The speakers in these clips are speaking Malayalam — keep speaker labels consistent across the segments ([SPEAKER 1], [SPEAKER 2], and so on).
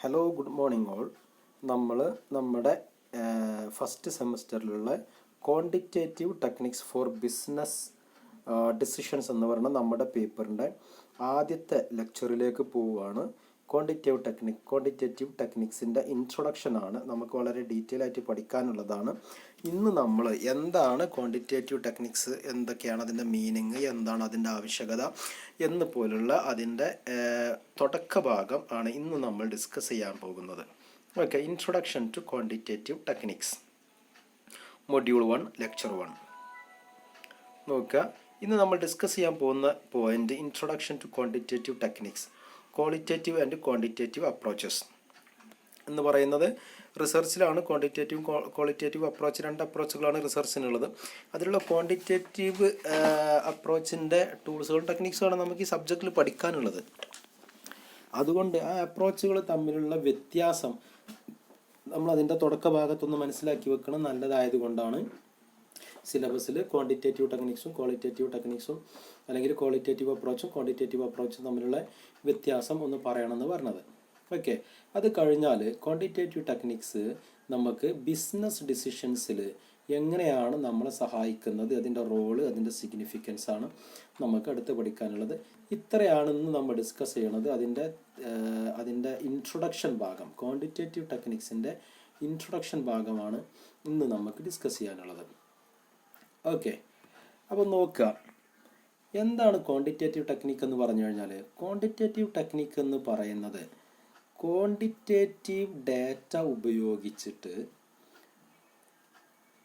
[SPEAKER 1] Hello good morning all. നമ്മൾ നമ്മുടെ ഫസ്റ്റ് സെമസ്റ്ററിലുള്ള quantitative techniques for business decisions എന്ന് പറഞ്ഞ നമ്മുടെ പേപ്പറിൻ്റെ ആദ്യത്തെ ലെക്ചറിലേക്ക് പോവുകയാണ്. ക്വാണ്ടിറ്റേറ്റീവ് ടെക്നിക്സിൻ്റെ ഇൻട്രൊഡക്ഷനാണ്, നമുക്ക് വളരെ ഡീറ്റെയിൽ ആയിട്ട് പഠിക്കാനുള്ളതാണ്. ഇന്ന് നമ്മൾ എന്താണ് ക്വാണ്ടിറ്റേറ്റീവ് ടെക്നിക്സ്, എന്തൊക്കെയാണ് അതിൻ്റെ മീനിങ്, എന്താണ് അതിൻ്റെ ആവശ്യകത എന്ന് പോലുള്ള അതിൻ്റെ തുടക്ക ഭാഗം ആണ് ഇന്ന് നമ്മൾ ഡിസ്കസ് ചെയ്യാൻ പോകുന്നത്. Okay, introduction to quantitative techniques, module 1, lecture 1 നോക്കുക. ഇന്ന് നമ്മൾ ഡിസ്കസ് ചെയ്യാൻ പോകുന്ന point introduction to quantitative techniques, qualitative and quantitative approaches എന്ന് പറയുന്നത് റിസർച്ചിലാണ്. ക്വാളിറ്റേറ്റീവ് അപ്രോച്ച്, രണ്ട് അപ്രോച്ചുകളാണ് റിസർച്ചിനുള്ളത്. അതിലുള്ള ക്വാണ്ടിറ്റേറ്റീവ് അപ്രോച്ചിൻ്റെ ടൂൾസുകളും ടെക്നിക്സുമാണ് നമുക്ക് ഈ സബ്ജക്റ്റിൽ പഠിക്കാനുള്ളത്. അതുകൊണ്ട് ആ അപ്രോച്ചുകൾ തമ്മിലുള്ള വ്യത്യാസം നമ്മൾ അതിൻ്റെ തുടക്ക ഭാഗത്തൊന്ന് മനസ്സിലാക്കി വെക്കണം. നല്ലതായതുകൊണ്ടാണ് സിലബസിൽ ക്വാണ്ടിറ്റേറ്റീവ് ടെക്നിക്സും ക്വാളിറ്റേറ്റീവ് ടെക്നിക്സും അല്ലെങ്കിൽ ക്വാളിറ്റേറ്റീവ് അപ്രോച്ചും ക്വാണ്ടിറ്റേറ്റീവ് അപ്രോച്ചും തമ്മിലുള്ള വ്യത്യാസം ഒന്ന് പറയണമെന്ന് പറഞ്ഞത്. ഓക്കെ, അത് കഴിഞ്ഞാൽ ക്വാണ്ടിറ്റേറ്റീവ് ടെക്നിക്സ് നമുക്ക് ബിസിനസ് ഡിസിഷൻസിൽ എങ്ങനെയാണ് നമ്മളെ സഹായിക്കുന്നത്, അതിൻ്റെ റോള്, അതിൻ്റെ സിഗ്നിഫിക്കൻസ് ആണ് നമുക്ക് അടുത്ത് പഠിക്കാനുള്ളത്. ഇത്രയാണെന്ന് നമ്മൾ ഡിസ്കസ് ചെയ്യണത്. അതിൻ്റെ ഇൻട്രൊഡക്ഷൻ ഭാഗം, ക്വാണ്ടിറ്റേറ്റീവ് ടെക്നിക്സിൻ്റെ ഇൻട്രൊഡക്ഷൻ ഭാഗമാണ് ഇന്ന് നമുക്ക് ഡിസ്കസ് ചെയ്യാനുള്ളത്. ഓക്കെ, അപ്പോൾ നോക്കുക, എന്താണ് ക്വാണ്ടിറ്റേറ്റീവ് ടെക്നിക്ക് എന്ന് പറഞ്ഞു കഴിഞ്ഞാൽ, ക്വാണ്ടിറ്റേറ്റീവ് ടെക്നിക്ക് എന്ന് പറയുന്നത് ക്വാണ്ടിറ്റേറ്റീവ് ഡാറ്റ ഉപയോഗിച്ചിട്ട്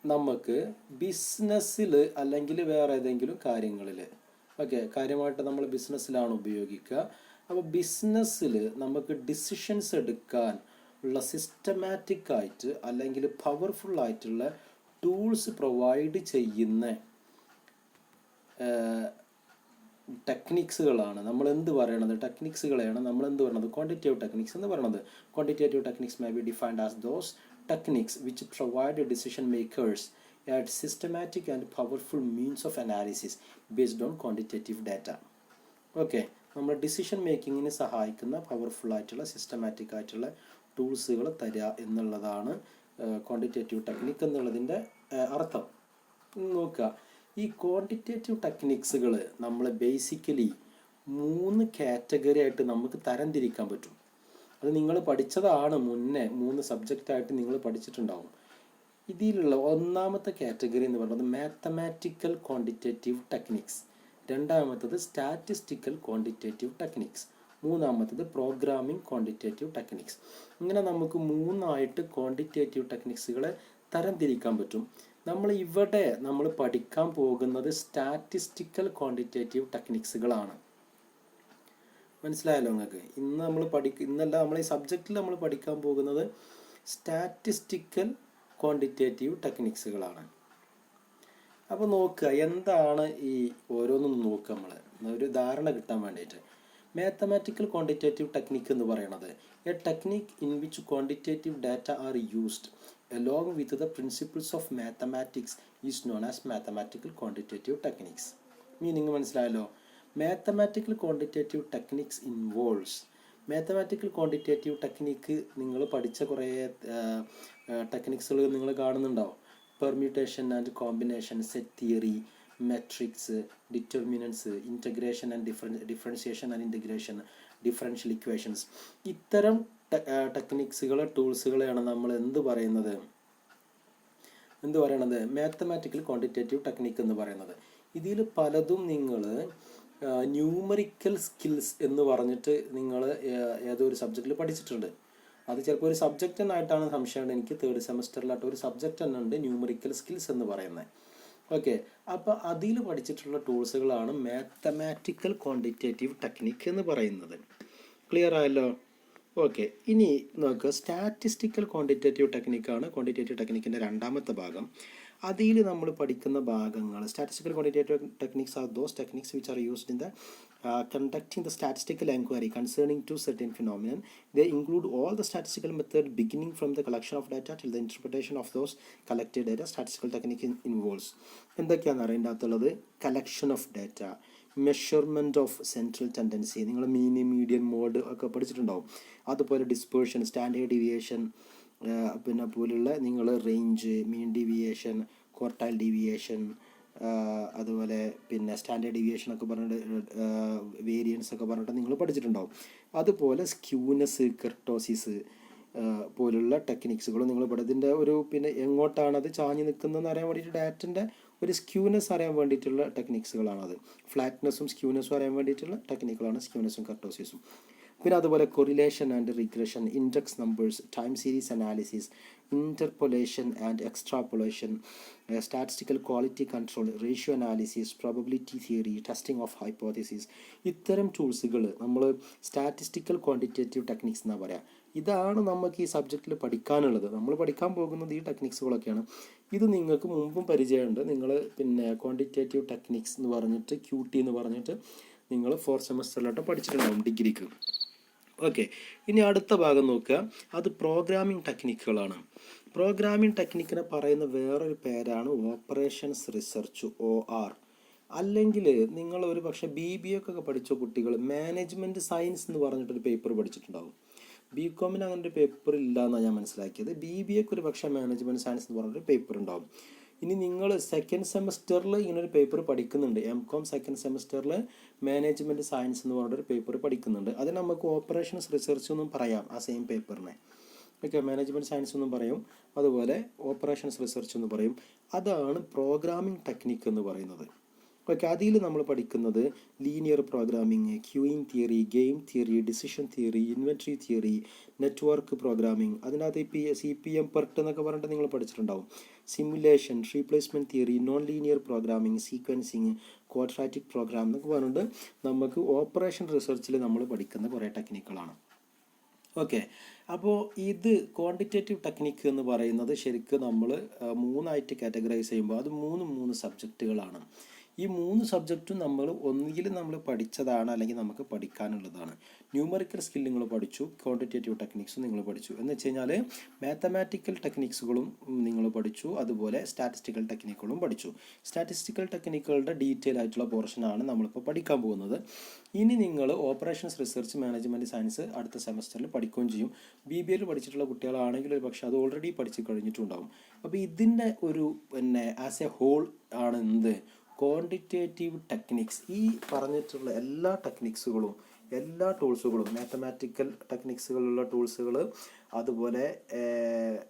[SPEAKER 1] നമുക്ക് ബിസിനസ്സിൽ അല്ലെങ്കിൽ വേറെ ഏതെങ്കിലും കാര്യങ്ങളിൽ, ഓക്കെ, കാര്യമായിട്ട് നമ്മൾ ബിസിനസ്സിലാണ് ഉപയോഗിക്കുക. അപ്പോൾ ബിസിനസ്സിൽ നമുക്ക് ഡിസിഷൻസ് എടുക്കാൻ ഉള്ള സിസ്റ്റമാറ്റിക് ആയിട്ട് അല്ലെങ്കിൽ പവർഫുൾ ആയിട്ടുള്ള ടൂൾസ് പ്രൊവൈഡ് ചെയ്യുന്ന ടെക്നിക്സുകളാണ് നമ്മൾ എന്ത് പറയണത്, ടെക്നിക്സുകളെയാണ് നമ്മൾ എന്ത് പറയുന്നത്, ക്വാണ്ടിറ്റേറ്റീവ് ടെക്നിക്സ് എന്ന് പറയുന്നത്. Quantitative techniques may be defined as those techniques which provide decision makers at systematic and powerful means of analysis based on quantitative data. Okay, നമ്മൾ ഡിസിഷൻ മേക്കിങ്ങിന് സഹായിക്കുന്ന പവർഫുൾ ആയിട്ടുള്ള സിസ്റ്റമാറ്റിക് ആയിട്ടുള്ള ടൂൾസുകൾ തരിക എന്നുള്ളതാണ് ക്വാണ്ടിറ്റേറ്റീവ് ടെക്നിക്ക് എന്നുള്ളതിൻ്റെ അർത്ഥം. നോക്കുക, ഈ ക്വാണ്ടിറ്റേറ്റീവ് ടെക്നിക്സുകൾ നമ്മൾ ബേസിക്കലി 3 കാറ്റഗറി ആയിട്ട് നമുക്ക് തരംതിരിക്കാൻ പറ്റും. അത് നിങ്ങൾ പഠിച്ചതാണ്, മുന്നേ 3 സബ്ജക്റ്റായിട്ട് നിങ്ങൾ പഠിച്ചിട്ടുണ്ടാവും. ഇതിലുള്ള ഒന്നാമത്തെ കാറ്റഗറി എന്ന് പറയുന്നത് മാത്തമാറ്റിക്കൽ ക്വാണ്ടിറ്റേറ്റീവ് ടെക്നിക്സ്, രണ്ടാമത്തത് സ്റ്റാറ്റിസ്റ്റിക്കൽ ക്വാണ്ടിറ്റേറ്റീവ് ടെക്നിക്സ്, മൂന്നാമത്തത് പ്രോഗ്രാമിംഗ് ക്വാണ്ടിറ്റേറ്റീവ് ടെക്നിക്സ്. ഇങ്ങനെ നമുക്ക് 3 ക്വാണ്ടിറ്റേറ്റീവ് ടെക്നിക്സുകളെ തരംതിരിക്കാൻ പറ്റും. നമ്മൾ പഠിക്കാൻ പോകുന്നത് സ്റ്റാറ്റിസ്റ്റിക്കൽ ക്വാണ്ടിറ്റേറ്റീവ് ടെക്നിക്സുകളാണ്. മനസ്സിലായല്ലോ നിങ്ങൾക്ക്? ഇന്നല്ല നമ്മൾ ഈ സബ്ജക്റ്റിൽ നമ്മൾ പഠിക്കാൻ പോകുന്നത് സ്റ്റാറ്റിസ്റ്റിക്കൽ ക്വാണ്ടിറ്റേറ്റീവ് ടെക്നിക്സുകളാണ്. അപ്പോൾ നോക്കുക, എന്താണ് ഈ ഓരോന്നും നോക്കുക, നമ്മൾ ഒരു ധാരണ കിട്ടാൻ വേണ്ടിയിട്ട്. മാത്തമാറ്റിക്കൽ ക്വാണ്ടിറ്റേറ്റീവ് ടെക്നിക്ക് എന്ന് പറയുന്നത് a technique in which quantitative data are used along with the principles of mathematics is known as mathematical quantitative techniques. Meaning മനസ്സിലായല്ലോ? Mathematical quantitative techniques involves, mathematical quantitative technique നിങ്ങൾ പഠിച്ച കുറേ ടെക്നിക്സുകൾ നിങ്ങൾ കാണുന്നുണ്ടാവും. Permutation and combination, set theory, matrix, determinants, integration and differentiation and integration, differential equations. ഇത്തരം ടെക്നിക്സുകൾ, ടൂൾസുകളെയാണ് നമ്മൾ എന്ത് പറയുന്നത്, മാത്തമാറ്റിക്കൽ ക്വാണ്ടിറ്റേറ്റീവ് ടെക്നിക്ക് എന്ന് പറയുന്നത്. ഇതിൽ പലതും നിങ്ങൾ ന്യൂമറിക്കൽ സ്കിൽസ് എന്ന് പറഞ്ഞിട്ട് നിങ്ങൾ ഏതോ ഒരു സബ്ജക്റ്റിൽ പഠിച്ചിട്ടുണ്ട്. അത് ചിലപ്പോൾ ഒരു സബ്ജക്റ്റ് തന്നെയായിട്ടാണ് സംശയമുണ്ട്. എനിക്ക് 3rd സെമസ്റ്ററിലായിട്ട് ഒരു സബ്ജക്റ്റ് തന്നെ ഉണ്ട്, ന്യൂമറിക്കൽ സ്കിൽസ് എന്ന് പറയുന്നത്. ഓക്കെ, അപ്പോൾ അതിൽ പഠിച്ചിട്ടുള്ള ടൂൾസുകളാണ് മാത്തമാറ്റിക്കൽ ക്വാണ്ടിറ്റേറ്റീവ് ടെക്നിക്ക് എന്ന് പറയുന്നത്. ക്ലിയർ ആയല്ലോ? ഓക്കെ, ഇനി നോക്കുക, സ്റ്റാറ്റിസ്റ്റിക്കൽ ക്വാണ്ടിറ്റേറ്റീവ് ടെക്നിക്കാണ് ക്വാണ്ടിറ്റേറ്റീവ് ടെക്നിക്കിൻ്റെ രണ്ടാമത്തെ ഭാഗം. അതിൽ നമ്മൾ പഠിക്കുന്ന ഭാഗങ്ങൾ, statistical quantitative techniques are those techniques which are used in the conducting the statistical inquiry concerning to certain phenomenon. They include all the statistical method beginning from the collection of data till the interpretation of those collected data. Statistical technique involves എന്തൊക്കെയാണെന്ന് അറിയേണ്ടതുള്ളത്, collection of data, measurement of central tendency, നിങ്ങൾ മീഡിയൻ മോഡ് ഒക്കെ പഠിച്ചിട്ടുണ്ടാവും. അതുപോലെ ഡിസ്പേർഷൻ, സ്റ്റാൻഡേർഡ് ഡീവിയേഷൻ, പിന്നെ പോലുള്ള നിങ്ങൾ range, mean deviation, quartile deviation, അതുപോലെ പിന്നെ സ്റ്റാൻഡേർഡ് ഡീവിയേഷൻ ഒക്കെ പറഞ്ഞിട്ട് വേരിയൻസ് ഒക്കെ പറഞ്ഞിട്ട് നിങ്ങൾ പഠിച്ചിട്ടുണ്ടാവും. അതുപോലെ സ്ക്യൂനെസ്, കെർട്ടോസിസ് പോലുള്ള ടെക്നിക്സുകളും നിങ്ങൾ ഇതിൻ്റെ ഒരു പിന്നെ എങ്ങോട്ടാണ് അത് ചാഞ്ഞ് നിൽക്കുന്നതെന്ന് അറിയാൻ വേണ്ടിയിട്ട് ഡാറ്റൻ്റെ ഒരു സ്ക്യൂനെസ് അറിയാൻ വേണ്ടിയിട്ടുള്ള ടെക്നിക്സുകളാണത്. ഫ്ലാറ്റ്നെസ്സും സ്ക്യൂനെസ്സും അറിയാൻ വേണ്ടിയിട്ടുള്ള ടെക്നിക്കുകളാണ് സ്ക്യൂനെസ്സും കർട്ടോസിസും. പിന്നെ അതുപോലെ correlation and regression, index numbers, time series analysis, interpolation and extrapolation, statistical quality control, ratio analysis, probability theory, testing of hypothesis. ഇത്തരം ടൂൾസുകൾ നമ്മൾ സ്റ്റാറ്റിസ്റ്റിക്കൽ ക്വാണ്ടിറ്റേറ്റീവ് ടെക്നിക്സ് എന്നാണ് പറയുക. ഇതാണ് നമുക്ക് ഈ സബ്ജക്റ്റിൽ പഠിക്കാനുള്ളത്. നമ്മൾ പഠിക്കാൻ പോകുന്നത് ഈ ടെക്നിക്സുകളൊക്കെയാണ്. ഇത് നിങ്ങൾക്ക് മുമ്പും പരിചയമുണ്ട്. നിങ്ങൾ പിന്നെ ക്വാണ്ടിറ്റേറ്റീവ് ടെക്നിക്സ് എന്ന് പറഞ്ഞിട്ട് QT എന്ന് പറഞ്ഞിട്ട് നിങ്ങൾ 4th സെമസ്റ്ററിലോട്ട് പഠിച്ചിട്ടുണ്ടാവും ഡിഗ്രിക്ക്. ഓക്കെ, ഇനി അടുത്ത ഭാഗം നോക്കുക. അത് പ്രോഗ്രാമിംഗ് ടെക്നിക്കുകളാണ്. പ്രോഗ്രാമിംഗ് ടെക്നിക്കിനെ പറയുന്ന വേറൊരു പേരാണ് ഓപ്പറേഷൻസ് റിസർച്ച്, OR. അല്ലെങ്കിൽ നിങ്ങൾ ഒരു പക്ഷേ BBA ഒക്കെ പഠിച്ച കുട്ടികൾ മാനേജ്മെൻറ്റ് സയൻസ് എന്ന് പറഞ്ഞിട്ടൊരു പേപ്പർ പഠിച്ചിട്ടുണ്ടാവും. BComന് അങ്ങനെ ഒരു പേപ്പർ ഇല്ല എന്നാണ് ഞാൻ മനസ്സിലാക്കിയത്. BBAക്ക് ഒരു പക്ഷേ മാനേജ്മെൻറ്റ് സയൻസ് എന്ന് പറഞ്ഞിട്ടൊരു പേപ്പർ ഉണ്ടാവും. ഇനി നിങ്ങൾ സെക്കൻഡ് സെമസ്റ്ററിൽ ഇങ്ങനൊരു പേപ്പർ പഠിക്കുന്നുണ്ട്, MCom സെക്കൻഡ് സെമസ്റ്ററിൽ മാനേജ്മെൻറ്റ് സയൻസ് എന്ന് പറഞ്ഞൊരു പേപ്പർ പഠിക്കുന്നുണ്ട്. അത് നമുക്ക് ഓപ്പറേഷൻസ് റിസർച്ച് എന്നും പറയാം ആ സെയിം പേപ്പറിനെ. ഓക്കെ, മാനേജ്മെൻറ്റ് സയൻസ് എന്നും പറയും, അതുപോലെ ഓപ്പറേഷൻസ് റിസർച്ച് എന്ന് പറയും. അതാണ് പ്രോഗ്രാമിംഗ് ടെക്നിക്ക് എന്ന് പറയുന്നത്. ഓക്കെ, അതിൽ നമ്മൾ പഠിക്കുന്നത് linear programming, queuing theory, game theory, decision theory, inventory theory, network programming. അതിനകത്ത് CPM PERT എന്നൊക്കെ പറഞ്ഞിട്ട് നിങ്ങൾ പഠിച്ചിട്ടുണ്ടാവും. Simulation, replacement theory, non linear programming, sequencing, quadratic program എന്നൊക്കെ പറഞ്ഞിട്ട് നമുക്ക് ഓപ്പറേഷൻ റിസർച്ചിൽ നമ്മൾ പഠിക്കുന്ന കുറേ ടെക്നിക്കുകളാണ്. ഓക്കെ, അപ്പോൾ ഇത് ക്വാണ്ടിറ്റേറ്റീവ് ടെക്നിക്ക് എന്ന് പറയുന്നത് ശരിക്കും നമ്മൾ 3ആയിട്ട് കാറ്റഗറൈസ് ചെയ്യുമ്പോൾ അത് മൂന്ന് സബ്ജക്റ്റുകളാണ്. ഈ 3 സബ്ജക്റ്റും നമ്മൾ ഒന്നുകിൽ നമ്മൾ പഠിച്ചതാണ് അല്ലെങ്കിൽ നമുക്ക് പഠിക്കാനുള്ളതാണ്. ന്യൂമറിക്കൽ സ്കിൽ നിങ്ങൾ പഠിച്ചു, ക്വാണ്ടിറ്റേറ്റീവ് ടെക്നിക്സും നിങ്ങൾ പഠിച്ചു. എന്ന് വെച്ച് കഴിഞ്ഞാൽ മാത്തമാറ്റിക്കൽ ടെക്നിക്സുകളും നിങ്ങൾ പഠിച്ചു, അതുപോലെ സ്റ്റാറ്റിസ്റ്റിക്കൽ ടെക്നിക്കുകളും പഠിച്ചു. സ്റ്റാറ്റിസ്റ്റിക്കൽ ടെക്നിക്കുകളുടെ ഡീറ്റെയിൽ ആയിട്ടുള്ള പോർഷനാണ് നമ്മളിപ്പോൾ പഠിക്കാൻ പോകുന്നത്. ഇനി നിങ്ങൾ ഓപ്പറേഷൻസ് റിസർച്ച് മാനേജ്മെൻറ്റ് സയൻസ് അടുത്ത സെമസ്റ്ററിൽ പഠിക്കുകയും ചെയ്യും. BBAയിൽ പഠിച്ചിട്ടുള്ള കുട്ടികളാണെങ്കിൽ ഒരു പക്ഷേ അത് ഓൾറെഡി പഠിച്ച് കഴിഞ്ഞിട്ടുണ്ടാവും. അപ്പോൾ ഇതിൻ്റെ ഒരു പിന്നെ ആസ് എ ഹോൾ ആണ് എന്ത് ക്വാണ്ടിറ്റേറ്റീവ് ടെക്നിക്സ്. ഈ പറഞ്ഞിട്ടുള്ള എല്ലാ ടെക്നിക്സുകളും, എല്ലാ ടൂൾസുകളും, മാത്തമാറ്റിക്കൽ ടെക്നിക്സുകളുള്ള ടൂൾസുകൾ, അതുപോലെ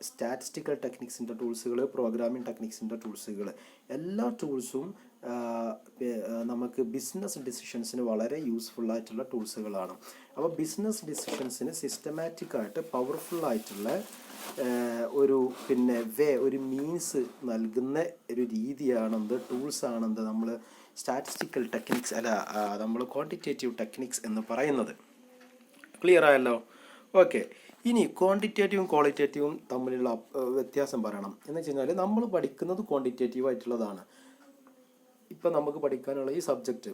[SPEAKER 1] സ്റ്റാറ്റിസ്റ്റിക്കൽ ടെക്നിക്സിൻ്റെ ടൂൾസുകൾ, പ്രോഗ്രാമിംഗ് ടെക്നിക്സിൻ്റെ ടൂൾസുകൾ, എല്ലാ ടൂൾസും നമുക്ക് ബിസിനസ് ഡിസിഷൻസിന് വളരെ യൂസ്ഫുള്ളായിട്ടുള്ള ടൂൾസുകളാണ്. അപ്പോൾ ബിസിനസ് ഡിസിഷൻസിന് സിസ്റ്റമാറ്റിക്കായിട്ട് പവർഫുള്ളായിട്ടുള്ള ഒരു പിന്നെ ഒരു മീൻസ് നൽകുന്ന ഒരു രീതിയാണെന്ത്, ടൂൾസാണെന്ത് നമ്മൾ സ്റ്റാറ്റിസ്റ്റിക്കൽ ടെക്നിക്സ് നമ്മൾ ക്വാണ്ടിറ്റേറ്റീവ് ടെക്നിക്സ് എന്ന് പറയുന്നത്. ക്ലിയർ ആയല്ലോ? ഓക്കെ, ഇനി ക്വാണ്ടിറ്റേറ്റീവും ക്വാളിറ്റേറ്റീവും തമ്മിലുള്ള വ്യത്യാസം പറയണം. എന്ന് വെച്ച് കഴിഞ്ഞാൽ നമ്മൾ പഠിക്കുന്നത് ക്വാണ്ടിറ്റേറ്റീവ് ആയിട്ടുള്ളതാണ്. ഇപ്പം നമുക്ക് പഠിക്കാനുള്ള ഈ സബ്ജക്റ്റ്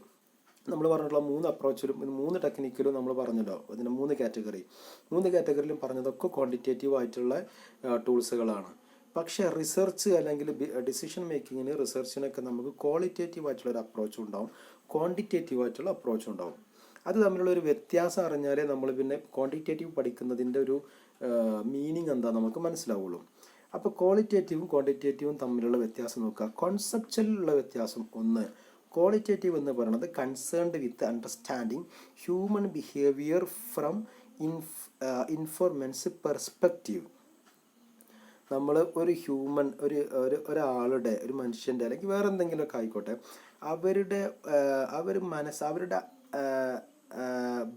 [SPEAKER 1] നമ്മൾ പറഞ്ഞിട്ടുള്ള 3 അപ്രോച്ചിലും 3 ടെക്നിക്കിലും നമ്മൾ പറഞ്ഞല്ലോ. അതിന് 3 കാറ്റഗറിയിലും പറഞ്ഞതൊക്കെ ക്വാണ്ടിറ്റേറ്റീവ് ആയിട്ടുള്ള ടൂൾസുകളാണ്. പക്ഷേ റിസർച്ച് അല്ലെങ്കിൽ ഡിസിഷൻ മേക്കിങ്ങിന്, റിസർച്ചിനൊക്കെ നമുക്ക് ക്വാളിറ്റേറ്റീവ് ആയിട്ടുള്ളൊരു അപ്രോച്ചും ഉണ്ടാവും, ക്വാണ്ടിറ്റേറ്റീവ് ആയിട്ടുള്ള അപ്രോച്ചും ഉണ്ടാവും. അത് തമ്മിലുള്ളൊരു വ്യത്യാസം അറിഞ്ഞാലേ നമ്മൾ പിന്നെ ക്വാണ്ടിറ്റേറ്റീവ് പഠിക്കുന്നതിൻ്റെ ഒരു മീനിങ് എന്താ നമുക്ക് മനസ്സിലാവുള്ളൂ. അപ്പോൾ ക്വാളിറ്റേറ്റീവും ക്വാണ്ടിറ്റേറ്റീവും തമ്മിലുള്ള വ്യത്യാസം നോക്കുക. കോൺസെപ്ച്വലുള്ള വ്യത്യാസം ഒന്ന്. ക്വാളിറ്റേറ്റീവ് എന്ന് പറയുന്നത് concerned with understanding human behaviour from informants perspective. നമ്മൾ ഒരു ഹ്യൂമൻ ഒരാളുടെ, ഒരു മനുഷ്യൻ്റെ അല്ലെങ്കിൽ വേറെ എന്തെങ്കിലുമൊക്കെ ആയിക്കോട്ടെ, അവരുടെ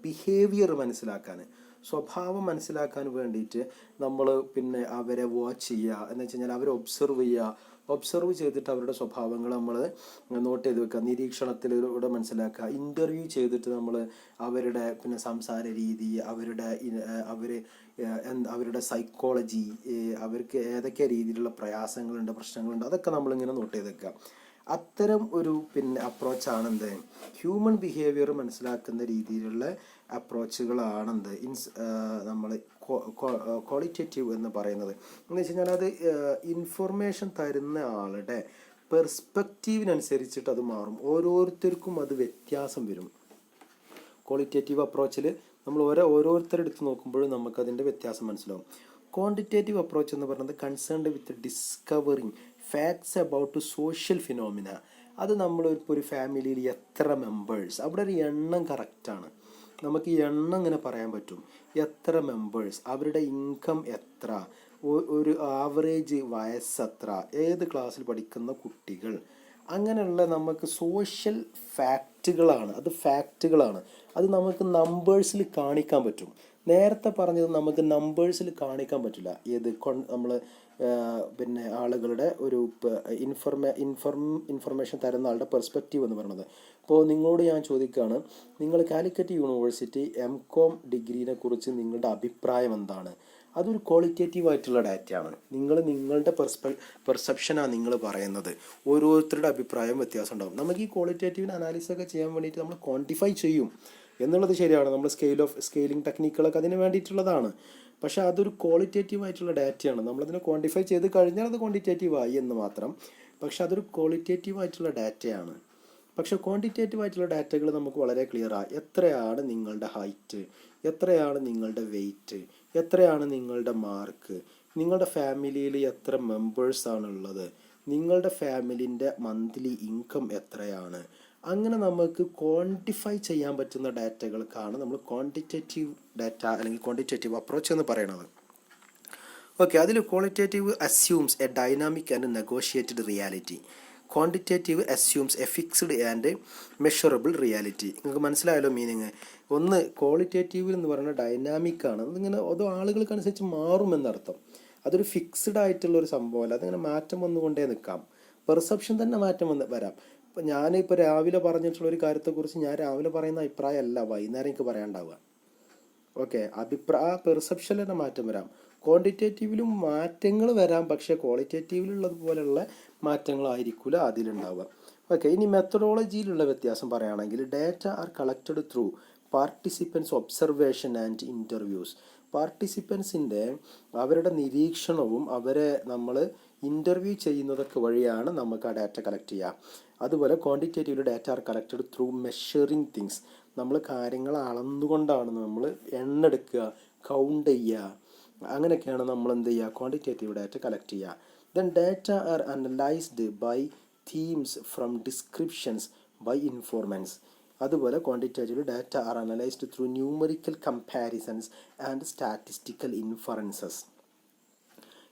[SPEAKER 1] ബിഹേവിയർ മനസ്സിലാക്കാൻ, സ്വഭാവം മനസ്സിലാക്കാൻ വേണ്ടിയിട്ട് നമ്മൾ പിന്നെ അവരെ വാച്ച് ചെയ്യുക. എന്ന് വെച്ച് കഴിഞ്ഞാൽ അവരെ ഒബ്സർവ് ചെയ്തിട്ട് അവരുടെ സ്വഭാവങ്ങൾ നമ്മൾ നോട്ട് ചെയ്ത് വെക്കുക, നിരീക്ഷണത്തിലൂടെ മനസ്സിലാക്കുക. ഇൻ്റർവ്യൂ ചെയ്തിട്ട് നമ്മൾ അവരുടെ പിന്നെ സംസാര രീതി, അവരുടെ സൈക്കോളജി, അവർക്ക് ഏതൊക്കെ രീതിയിലുള്ള പ്രയാസങ്ങളുണ്ട്, പ്രശ്നങ്ങളുണ്ട്, അതൊക്കെ നമ്മളിങ്ങനെ നോട്ട് ചെയ്ത് വെക്കുക. അത്തരം ഒരു പിന്നെ അപ്രോച്ചാണെന്ത് ഹ്യൂമൻ ബിഹേവിയർ മനസ്സിലാക്കുന്ന രീതിയിലുള്ള അപ്രോച്ചുകളാണെന്ത് നമ്മൾ ക്വാളിറ്റേറ്റീവ് എന്ന് പറയുന്നത്. എന്ന് വെച്ച് കഴിഞ്ഞാൽ അത് ഇൻഫർമേഷൻ തരുന്ന ആളുടെ പെർസ്പെക്റ്റീവിനനുസരിച്ചിട്ട് അത് മാറും. ഓരോരുത്തർക്കും അത് വ്യത്യാസം വരും. ക്വാളിറ്റേറ്റീവ് അപ്രോച്ചിൽ നമ്മൾ ഓരോരുത്തരുടെ എടുത്ത് നോക്കുമ്പോഴും നമുക്കതിൻ്റെ വ്യത്യാസം മനസ്സിലാവും. ക്വാണ്ടിറ്റേറ്റീവ് അപ്രോച്ച് എന്ന് പറയുന്നത് concerned with discovering facts about social phenomena. അത് നമ്മൾ ഇപ്പോൾ ഒരു ഫാമിലിയിൽ എത്ര മെമ്പേഴ്സ്, അവിടെ ഒരു എണ്ണം കറക്റ്റാണ്. നമുക്ക് ഈ എണ്ണം ഇങ്ങനെ പറയാൻ പറ്റും. എത്ര മെമ്പേഴ്സ്, അവരുടെ ഇൻകം എത്ര, ഒരു ആവറേജ് വയസ്സെത്ര, ഏത് ക്ലാസ്സിൽ പഠിക്കുന്ന കുട്ടികൾ, അങ്ങനെയുള്ള നമുക്ക് സോഷ്യൽ ഫാക്റ്റുകളാണ്. അത് ഫാക്റ്റുകളാണ്. അത് നമുക്ക് നമ്പേഴ്സിൽ കാണിക്കാൻ പറ്റും. നേരത്തെ പറഞ്ഞത് നമുക്ക് നമ്പേഴ്സിൽ കാണിക്കാൻ പറ്റില്ല. ഏത് നമ്മൾ പിന്നെ ആളുകളുടെ ഒരു ഇൻഫർമേഷൻ തരുന്ന ആളുടെ പെർസ്പെക്റ്റീവ് എന്ന് പറയുന്നത്. ഇപ്പോൾ നിങ്ങളോട് ഞാൻ ചോദിക്കുകയാണ്, നിങ്ങൾ കാലിക്കറ്റ് യൂണിവേഴ്സിറ്റി MCOM ഡിഗ്രീനെ കുറിച്ച് നിങ്ങളുടെ അഭിപ്രായം എന്താണ്? അതൊരു ക്വാളിറ്റേറ്റീവ് ആയിട്ടുള്ള ഡാറ്റയാണ്. നിങ്ങളുടെ പെർസെപ്ഷനാണ് നിങ്ങൾ പറയുന്നത്. ഓരോരുത്തരുടെ അഭിപ്രായം വ്യത്യാസം ഉണ്ടാകും. നമുക്ക് ഈ ക്വാളിറ്റേറ്റീവ് അനാലിസിസ് ഒക്കെ ചെയ്യാൻ വേണ്ടിയിട്ട് നമ്മൾ ക്വാണ്ടിഫൈ ചെയ്യും എന്നുള്ളത് ശരിയാണ്. നമ്മൾ സ്കെയിലിംഗ് ടെക്നിക്കുകളൊക്കെ അതിന് വേണ്ടിയിട്ടുള്ളതാണ്. പക്ഷേ അതൊരു ക്വാളിറ്റേറ്റീവ് ആയിട്ടുള്ള ഡാറ്റയാണ്. നമ്മളതിനെ ക്വാണ്ടിഫൈ ചെയ്ത് കഴിഞ്ഞാൽ അത് ക്വാണ്ടിറ്റേറ്റീവ് ആയി എന്ന് മാത്രം. പക്ഷെ അതൊരു ക്വാളിറ്റേറ്റീവ് ആയിട്ടുള്ള ഡാറ്റയാണ്. പക്ഷെ ക്വാണ്ടിറ്റേറ്റീവ് ആയിട്ടുള്ള ഡാറ്റകൾ നമുക്ക് വളരെ ക്ലിയറാണ്. എത്രയാണ് നിങ്ങളുടെ ഹൈറ്റ്, എത്രയാണ് നിങ്ങളുടെ വെയിറ്റ്, എത്രയാണ് നിങ്ങളുടെ മാർക്ക്, നിങ്ങളുടെ ഫാമിലിയിൽ എത്ര മെമ്പേഴ്സാണുള്ളത്, നിങ്ങളുടെ ഫാമിലിൻ്റെ മന്ത്ലി ഇൻകം എത്രയാണ്. അങ്ങനെ നമുക്ക് ക്വാണ്ടിഫൈ ചെയ്യാൻ പറ്റുന്ന ഡാറ്റകൾക്കാണ് നമ്മൾ ക്വാണ്ടിറ്റേറ്റീവ് ഡാറ്റ അല്ലെങ്കിൽ ക്വാണ്ടിറ്റേറ്റീവ് അപ്രോച്ച് എന്ന് പറയുന്നത്. ഓക്കെ, അതിൽ qualitative assumes A dynamic and negotiated reality. Quantitative assumes A fixed and measurable reality. നിങ്ങൾക്ക് മനസ്സിലായല്ലോ മീനിങ്. ഒന്ന് ക്വാളിറ്റേറ്റീവ് എന്ന് പറയുന്നത് ഡൈനാമിക് ആണ്. അതിങ്ങനെ ഓരോ ആളുകൾക്കനുസരിച്ച് മാറുമെന്നർത്ഥം. അതൊരു ഫിക്സ്ഡ് ആയിട്ടുള്ള ഒരു സംഭവമല്ല. അതിങ്ങനെ മാറ്റം വന്നുകൊണ്ടേ നിൽക്കാം. പെർസെപ്ഷൻ തന്നെ മാറ്റം വരാം. ഇപ്പം ഞാനിപ്പോൾ രാവിലെ പറഞ്ഞിട്ടുള്ള ഒരു കാര്യത്തെക്കുറിച്ച് ഞാൻ രാവിലെ പറയുന്ന അഭിപ്രായമല്ല വൈകുന്നേരം എനിക്ക് പറയാനുണ്ടാവുക. ഓക്കെ, പെർസെപ്ഷനിൽ തന്നെ മാറ്റം വരാം. ക്വാണ്ടിറ്റേറ്റീവിലും മാറ്റങ്ങൾ വരാം, പക്ഷേ ക്വാളിറ്റേറ്റീവിലുള്ളതുപോലെയുള്ള മാറ്റങ്ങളായിരിക്കില്ല അതിലുണ്ടാവുക. ഓക്കെ, ഇനി മെത്തഡോളജിയിലുള്ള വ്യത്യാസം പറയുകയാണെങ്കിൽ data are collected through participants observation and interviews. പാർട്ടിസിപ്പൻസിൻ്റെ അവരുടെ നിരീക്ഷണവും അവരെ നമ്മൾ ഇൻ്റർവ്യൂ ചെയ്യുന്നതൊക്കെ വഴിയാണ് നമുക്ക് ആ ഡാറ്റ കളക്ട് ചെയ്യുക. അതുപോലെ ക്വാണ്ടിറ്റേറ്റീവിൽ data are collected through measuring things. നമ്മൾ കാര്യങ്ങൾ അളന്നുകൊണ്ടാണ് നമ്മൾ എണ്ണെടുക്കുക, കൗണ്ട് ചെയ്യുക. അങ്ങനെയൊക്കെയാണ് നമ്മൾ എന്ത് ചെയ്യുക, ക്വാണ്ടിറ്റേറ്റീവ് ഡാറ്റ കളക്ട് ചെയ്യുക. Then data are analysed by themes from descriptions by informants. അതുപോലെ quantitative data are analysed through numerical comparisons and statistical inferences.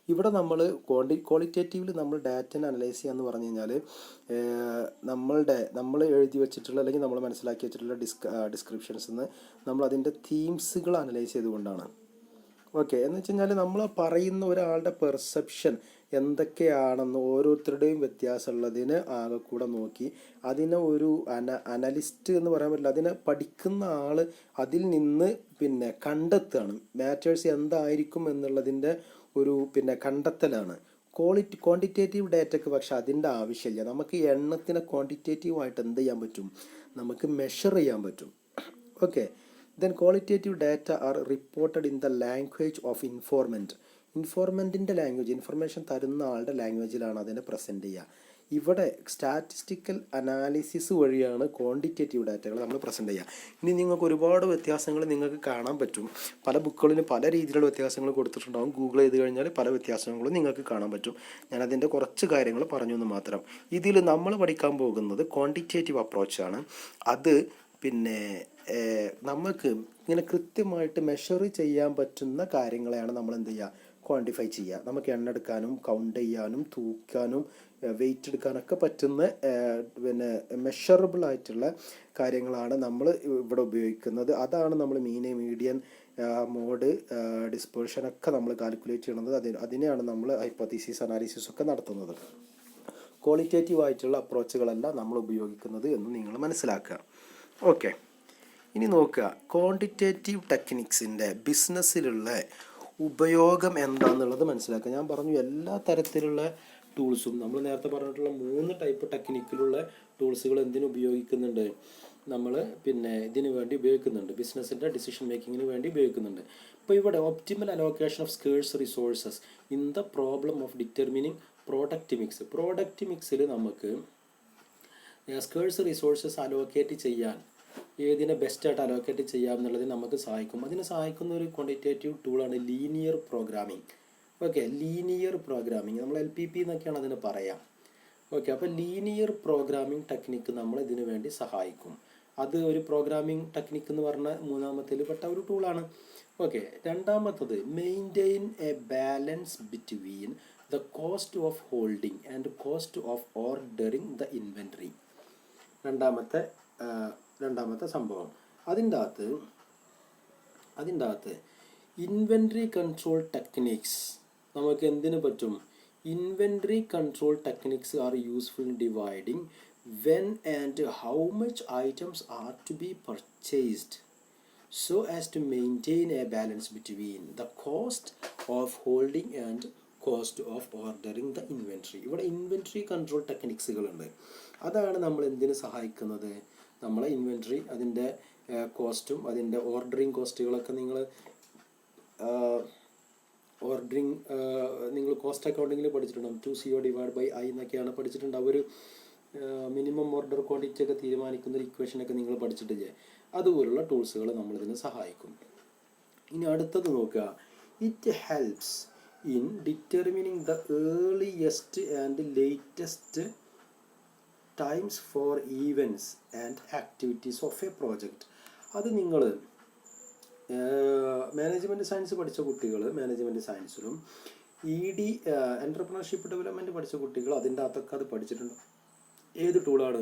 [SPEAKER 1] ഇവിടെ നമ്മൾ ക്വാളിറ്റേറ്റീവിൽ നമ്മൾ ഡാറ്റനെ അനലൈസ് ചെയ്യുക എന്ന് പറഞ്ഞു കഴിഞ്ഞാൽ നമ്മൾ എഴുതി വെച്ചിട്ടുള്ള അല്ലെങ്കിൽ നമ്മൾ മനസ്സിലാക്കി വെച്ചിട്ടുള്ള ഡിസ്ക്രിപ്ഷൻസ് നിന്ന് നമ്മൾ അതിൻ്റെ തീംസുകൾ അനലൈസ് ചെയ്തുകൊണ്ടാണ്. ഓക്കെ, എന്ന് വെച്ച് കഴിഞ്ഞാൽ നമ്മൾ പറയുന്ന ഒരാളുടെ പെർസെപ്ഷൻ എന്തൊക്കെയാണെന്ന് ഓരോരുത്തരുടെയും വ്യത്യാസമുള്ളതിന് ആകെ കൂടെ നോക്കി അതിനെ ഒരു അനലിസ്റ്റ് എന്ന് പറയാൻ പറ്റില്ല, അതിനെ പഠിക്കുന്ന ആൾ അതിൽ നിന്ന് പിന്നെ കണ്ടെത്തുകയാണ്. മാറ്റേഴ്സ് എന്തായിരിക്കും എന്നുള്ളതിൻ്റെ ഒരു കണ്ടെത്തലാണ്. ക്വാണ്ടിറ്റേറ്റീവ് ഡാറ്റയ്ക്ക് പക്ഷെ അതിൻ്റെ ആവശ്യമില്ല. നമുക്ക് എണ്ണത്തിനെ ക്വാണ്ടിറ്റേറ്റീവായിട്ട് എന്ത് ചെയ്യാൻ പറ്റും, നമുക്ക് മെഷർ ചെയ്യാൻ പറ്റും. Okay, then qualitative data are reported in the language of ഇൻഫോർമെൻറ്റിൻ്റെ ലാംഗ്വേജ്, ഇൻഫർമേഷൻ തരുന്ന ആളുടെ ലാംഗ്വേജിലാണ് അതിനെ പ്രസൻറ്റ് ചെയ്യുക. ഇവിടെ സ്റ്റാറ്റിസ്റ്റിക്കൽ അനാലിസിസ് വഴിയാണ് ക്വാണ്ടിറ്റേറ്റീവ് ഡാറ്റകൾ നമ്മൾ പ്രസൻറ്റ് ചെയ്യുക. ഇനി നിങ്ങൾക്ക് ഒരുപാട് വ്യത്യാസങ്ങൾ നിങ്ങൾക്ക് കാണാൻ പറ്റും. പല ബുക്കുകളിലും പല രീതിയിലുള്ള വ്യത്യാസങ്ങൾ കൊടുത്തിട്ടുണ്ടാകും. ഗൂഗിൾ ചെയ്ത് കഴിഞ്ഞാൽ പല വ്യത്യാസങ്ങളും നിങ്ങൾക്ക് കാണാൻ പറ്റും. ഞാനതിൻ്റെ കുറച്ച് കാര്യങ്ങൾ പറഞ്ഞു എന്ന് മാത്രം. ഇതിൽ നമ്മൾ പഠിക്കാൻ പോകുന്നത് ക്വാണ്ടിറ്റേറ്റീവ് അപ്രോച്ചാണ്. അത് നമുക്ക് ഇങ്ങനെ കൃത്യമായിട്ട് മെഷർ ചെയ്യാൻ പറ്റുന്ന കാര്യങ്ങളെയാണ് നമ്മൾ എന്ത് ചെയ്യുക, ക്വാണ്ടിഫൈ ചെയ്യുക. നമുക്ക് എണ്ണെടുക്കാനും കൗണ്ട് ചെയ്യാനും തൂക്കാനും വെയിറ്റ് എടുക്കാനൊക്കെ പറ്റുന്ന മെഷറബിൾ ആയിട്ടുള്ള കാര്യങ്ങളാണ് നമ്മൾ ഇവിടെ ഉപയോഗിക്കുന്നത്. അതാണ് നമ്മൾ മീഡിയൻ മോഡ് ഡിസ്പേർഷനൊക്കെ നമ്മൾ കാൽക്കുലേറ്റ് ചെയ്യുന്നത്. അതിനെയാണ് നമ്മൾ ഹൈപ്പോത്തീസിസ് അനാലിസിസ് ഒക്കെ നടത്തുന്നത്. ക്വാളിറ്റേറ്റീവ് ആയിട്ടുള്ള അപ്രോച്ചുകളല്ല നമ്മൾ ഉപയോഗിക്കുന്നത് എന്ന് നിങ്ങൾ മനസ്സിലാക്കുക. ഓക്കെ, ഇനി നോക്കുക, ക്വാണ്ടിറ്റേറ്റീവ് ടെക്നിക്സിൻ്റെ ബിസിനസ്സിലുള്ള ഉപയോഗം എന്താണെന്നുള്ളത് മനസ്സിലാക്കുക. ഞാൻ പറഞ്ഞു എല്ലാ തരത്തിലുള്ള ടൂൾസും നമ്മൾ നേരത്തെ പറഞ്ഞിട്ടുള്ള 3 ടൈപ്പ് ടെക്നിക്കിലുള്ള ടൂൾസുകൾ എന്തിനു ഉപയോഗിക്കുന്നുണ്ട്, നമ്മൾ ഇതിനു വേണ്ടി ഉപയോഗിക്കുന്നുണ്ട്, ബിസിനസ്സിൻ്റെ ഡിസിഷൻ മേക്കിങ്ങിന് വേണ്ടി ഉപയോഗിക്കുന്നുണ്ട്. ഇപ്പോൾ ഇവിടെ optimal allocation of scarce resources in the problem of determining product മിക്സിൽ നമുക്ക് സ്കേഴ്സ് റിസോഴ്സസ് അലോക്കേറ്റ് ചെയ്യാൻ ഏതിനെ ബെസ്റ്റായിട്ട് അലോക്കേറ്റ് ചെയ്യാം എന്നുള്ളത് നമുക്ക് സഹായിക്കും. അതിന് സഹായിക്കുന്ന ഒരു ക്വാണ്ടിറ്റേറ്റീവ് ടൂളാണ് linear programming. Okay, linear programming നമ്മൾ LPP എന്നൊക്കെയാണ് അതിന് പറയാം. ഓക്കെ, അപ്പോൾ ലീനിയർ പ്രോഗ്രാമിംഗ് ടെക്നിക്ക് നമ്മൾ ഇതിനു വേണ്ടി സഹായിക്കും. അത് ഒരു പ്രോഗ്രാമിംഗ് ടെക്നിക്ക് എന്ന് പറഞ്ഞ മൂന്നാമത്തിൽ പെട്ട ഒരു ടൂളാണ്. ഓക്കെ, രണ്ടാമത്തത് maintain A balance between the cost of holding and cost of ordering the inventory. രണ്ടാമത്തെ സംഭവം. അതിൻ്റെ അകത്ത് ഇൻവെൻറ്ററി കൺട്രോൾ ടെക്നിക്സ് നമുക്ക് എന്തിനു പറ്റും? Inventory control techniques are useful in dividing when and how much items are to be purchased so as to maintain a balance between the cost of holding and cost of ordering the inventory. ഇവിടെ ഇൻവെൻറ്ററി കൺട്രോൾ ടെക്നിക്സുകളുണ്ട്. അതാണ് നമ്മൾ എന്തിനു സഹായിക്കുന്നത്? നമ്മളെ ഇൻവെൻറ്ററി, അതിൻ്റെ കോസ്റ്റും അതിൻ്റെ ഓർഡറിങ് കോസ്റ്റുകളൊക്കെ നിങ്ങൾ കോസ്റ്റ് അക്കൗണ്ടിങ്ങിൽ പഠിച്ചിട്ടുണ്ടാവും. 2CO/I എന്നൊക്കെയാണ് പഠിച്ചിട്ടുണ്ടാവും. ഒരു മിനിമം ഓർഡർ ക്വാണ്ടിറ്റി ഒക്കെ തീരുമാനിക്കുന്ന ഒരു ഇക്വേഷനൊക്കെ നിങ്ങൾ പഠിച്ചിട്ടില്ലേ? അതുപോലുള്ള ടൂൾസുകൾ നമ്മളിതിന് സഹായിക്കും. ഇനി അടുത്തത് നോക്കുക. It helps in determining the earliest and latest times for events and activities of a project. അത് നിങ്ങൾ മാനേജ്മെൻറ്റ് സയൻസ് പഠിച്ച കുട്ടികൾ മാനേജ്മെൻറ്റ് സയൻസിലും ED എൻ്റർപ്രണർഷിപ്പ് ഡെവലപ്മെൻറ്റ് പഠിച്ച കുട്ടികൾ അതിൻ്റെ അകത്തൊക്കെ അത് പഠിച്ചിട്ടുണ്ട്. ഏത് ടൂളാണ്?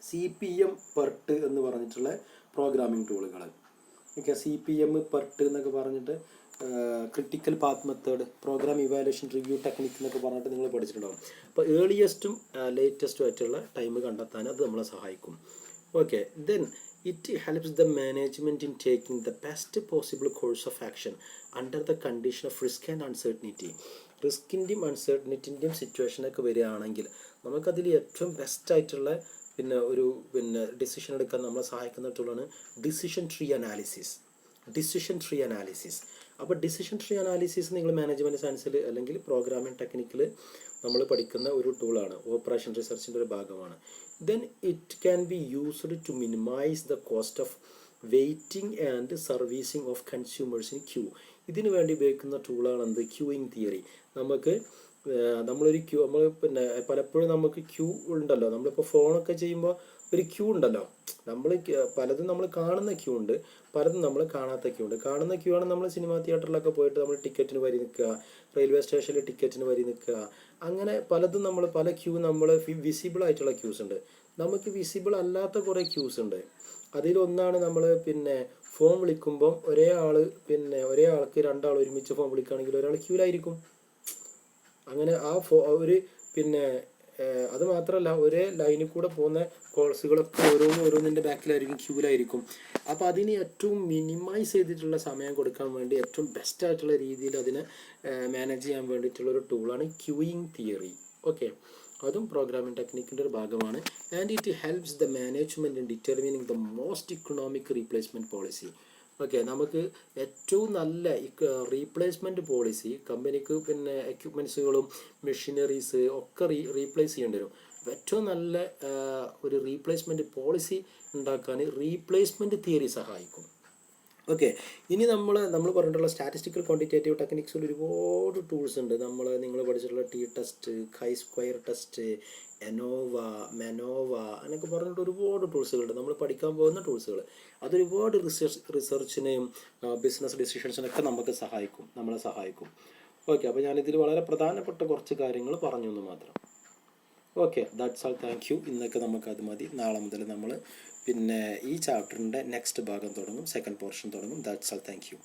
[SPEAKER 1] CPM PERT എന്ന് പറഞ്ഞിട്ടുള്ള പ്രോഗ്രാമിംഗ് ടൂളുകൾ. ഓക്കെ, CPM PERT എന്നൊക്കെ പറഞ്ഞിട്ട് critical path method, programme evaluation review technique എന്നൊക്കെ പറഞ്ഞിട്ട് നിങ്ങൾ പഠിച്ചിട്ടുണ്ടാകും. അപ്പോൾ ഏർലിയസ്റ്റും ലേറ്റസ്റ്റും ആയിട്ടുള്ള ടൈം കണ്ടെത്താൻ അത് നമ്മളെ സഹായിക്കും. Okay, then it helps the management in taking the best possible course of action under the condition of risk and uncertainty. റിസ്കിൻ്റെയും അൺസർട്ടനിറ്റിൻ്റെയും സിറ്റുവേഷനൊക്കെ വരികയാണെങ്കിൽ നമുക്കതിൽ ഏറ്റവും ബെസ്റ്റായിട്ടുള്ള ഡിസിഷൻ എടുക്കാൻ നമ്മളെ സഹായിക്കുന്ന ടൂളാണ് ഡിസിഷൻ ട്രീ അനാലിസിസ്. അപ്പോൾ ഡിസിഷൻ ട്രീ അനാലിസിസ് നിങ്ങൾ മാനേജ്മെൻറ്റ് സയൻസിൽ അല്ലെങ്കിൽ പ്രോഗ്രാമിംഗ് ടെക്നിക്കിൽ നമ്മൾ പഠിക്കുന്ന ഒരു ടൂളാണ്. ഓപ്പറേഷൻ റിസർച്ചിൻ്റെ ഒരു ഭാഗമാണ്. Then it can be used to minimise the cost of waiting and servicing of consumers in queue. ഇതിനു വേണ്ടി ഉപയോഗിക്കുന്ന ടൂളാണ് എന്ത്? Queuing theory. നമ്മൾ പലപ്പോഴും നമുക്ക് ക്യൂ ഉണ്ടല്ലോ. നമ്മളിപ്പോൾ ഫോണൊക്കെ ചെയ്യുമ്പോൾ ഒരു ക്യൂ ഉണ്ടല്ലോ. പലതും നമ്മൾ കാണുന്ന ക്യൂ ഉണ്ട്, പലതും നമ്മൾ കാണാത്ത ക്യൂ ഉണ്ട്. കാണുന്ന ക്യൂ ആണ് നമ്മൾ സിനിമാ തിയേറ്ററിലൊക്കെ പോയിട്ട് നമ്മൾ ടിക്കറ്റിന് വരി നിൽക്കുക, റെയിൽവേ സ്റ്റേഷനിൽ ടിക്കറ്റിന് വരി നിൽക്കുക. അങ്ങനെ പലതും പല ക്യൂ വിസിബിൾ ആയിട്ടുള്ള ക്യൂസ് ഉണ്ട്. നമുക്ക് വിസിബിൾ അല്ലാത്ത കുറേ ക്യൂസ് ഉണ്ട്. അതിലൊന്നാണ് ഫോൺ വിളിക്കുമ്പം ഒരേ ആൾക്ക് രണ്ടാൾ ഒരുമിച്ച് ഫോൺ വിളിക്കുകയാണെങ്കിൽ ഒരാൾ ക്യൂലായിരിക്കും. അങ്ങനെ അത് മാത്രമല്ല, ഒരേ ലൈനിൽ കൂടെ പോകുന്ന കോൾസുകളൊക്കെ ഓരോന്നിൻ്റെ ബാക്കിലായിരിക്കും, ക്യൂലായിരിക്കും. അപ്പോൾ അതിന് ഏറ്റവും മിനിമൈസ് ചെയ്തിട്ടുള്ള സമയം കൊടുക്കാൻ വേണ്ടി ഏറ്റവും ബെസ്റ്റായിട്ടുള്ള രീതിയിൽ അതിനെ മാനേജ് ചെയ്യാൻ വേണ്ടിയിട്ടുള്ളൊരു ടൂളാണ് ക്യൂയിങ് തിയറി. ഓക്കെ, അതും പ്രോഗ്രാമിംഗ് ടെക്നിക്കിൻ്റെ ഒരു ഭാഗമാണ്. And it helps the management in determining the most economic replacement policy. Okay, നമുക്ക് ഏറ്റവും നല്ല റീപ്ലേസ്മെൻറ്റ് പോളിസി കമ്പനിക്ക് എക്യുപ്മെൻറ്റ്സുകളും മെഷീനറീസ് ഒക്കെ റീപ്ലേസ് ചെയ്യേണ്ടി വരും. ഏറ്റവും നല്ല ഒരു റീപ്ലേസ്മെൻറ്റ് പോളിസി ഉണ്ടാക്കാൻ റീപ്ലേസ്മെൻറ്റ് തിയറി സഹായിക്കും. ഓക്കെ, ഇനി നമ്മൾ പറഞ്ഞിട്ടുള്ള സ്റ്റാറ്റിസ്റ്റിക്കൽ ക്വാണ്ടിറ്റേറ്റീവ് ടെക്നിക്സിൽ ഒരുപാട് ടൂൾസ് ഉണ്ട്. നിങ്ങൾ പഠിച്ചിട്ടുള്ള ടെസ്റ്റ്, chi-square ടെസ്റ്റ്, എനോവ, മെനോവ എന്നൊക്കെ പറഞ്ഞിട്ട് ഒരുപാട് ടൂൾസുകളുണ്ട്. നമ്മൾ പഠിക്കാൻ പോകുന്ന ടൂൾസുകൾ അതൊരുപാട് റിസർച്ചിനെയും ബിസിനസ് ഡിസിഷൻസിനൊക്കെ നമ്മളെ സഹായിക്കും. ഓക്കെ, അപ്പോൾ ഞാനിതിൽ വളരെ പ്രധാനപ്പെട്ട കുറച്ച് കാര്യങ്ങൾ പറഞ്ഞു എന്ന് മാത്രം. Okay, that's all. Thank you. ഇന്നൊക്കെ നമുക്കത് മതി. നാളെ മുതൽ നമ്മൾ ഈ ചാപ്റ്ററിൻ്റെ നെക്സ്റ്റ് ഭാഗം തുടങ്ങും, സെക്കൻഡ് പോർഷൻ തുടങ്ങും. That's all. Thank you.